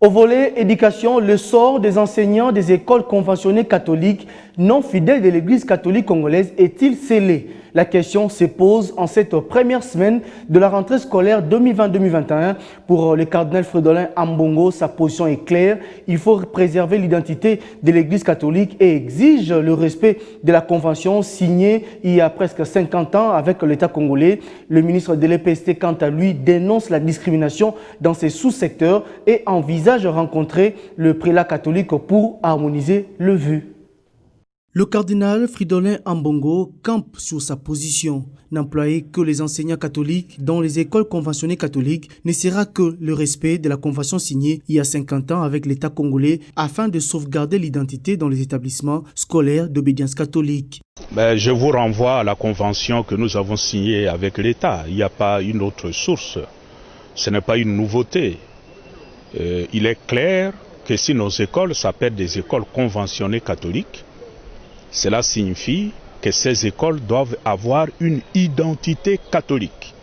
Au volet éducation, le sort des enseignants des écoles conventionnées catholiques non fidèles de l'Église catholique congolaise est-il scellé? La question se pose en cette première semaine de la rentrée scolaire 2020-2021. Pour le cardinal Fridolin Ambongo, sa position est claire. Il faut préserver l'identité de l'Église catholique et exige le respect de la convention signée il y a presque 50 ans avec l'État congolais. Le ministre de l'EPST, quant à lui, dénonce la discrimination dans ces sous-secteurs et envisage rencontrer le prélat catholique pour harmoniser le vu. Le cardinal Fridolin Ambongo campe sur sa position. N'employer que les enseignants catholiques dans les écoles conventionnées catholiques ne sera que le respect de la convention signée il y a 50 ans avec l'État congolais afin de sauvegarder l'identité dans les établissements scolaires d'obédience catholique. Je vous renvoie à la convention que nous avons signée avec l'État. Il n'y a pas une autre source. Ce n'est pas une nouveauté. Il est clair que si nos écoles s'appellent des écoles conventionnées catholiques, cela signifie que ces écoles doivent avoir une identité catholique.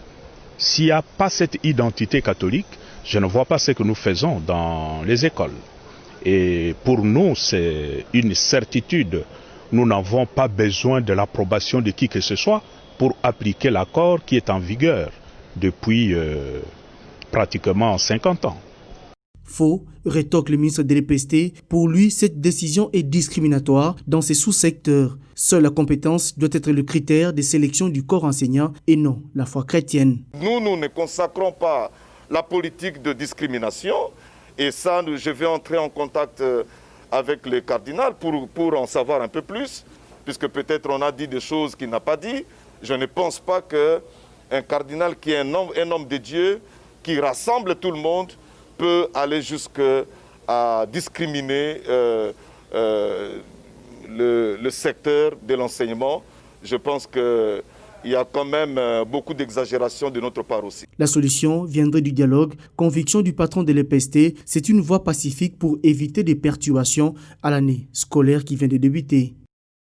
S'il n'y a pas cette identité catholique, je ne vois pas ce que nous faisons dans les écoles. Et pour nous, c'est une certitude. Nous n'avons pas besoin de l'approbation de qui que ce soit pour appliquer l'accord qui est en vigueur depuis pratiquement 50 ans. Faux, rétorque le ministre de l'EPST. Pour lui, cette décision est discriminatoire dans ces sous-secteurs. Seule la compétence doit être le critère de sélection du corps enseignant et non la foi chrétienne. Nous ne consacrons pas la politique de discrimination et ça, je vais entrer en contact avec le cardinal pour en savoir un peu plus, puisque peut-être on a dit des choses qu'il n'a pas dit. Je ne pense pas qu'un cardinal qui est un homme de Dieu, qui rassemble tout le monde, peut aller jusqu'à discriminer le secteur de l'enseignement. Je pense qu'il y a quand même beaucoup d'exagération de notre part aussi. La solution viendrait du dialogue. Conviction du patron de l'EPST, c'est une voie pacifique pour éviter des perturbations à l'année scolaire qui vient de débuter.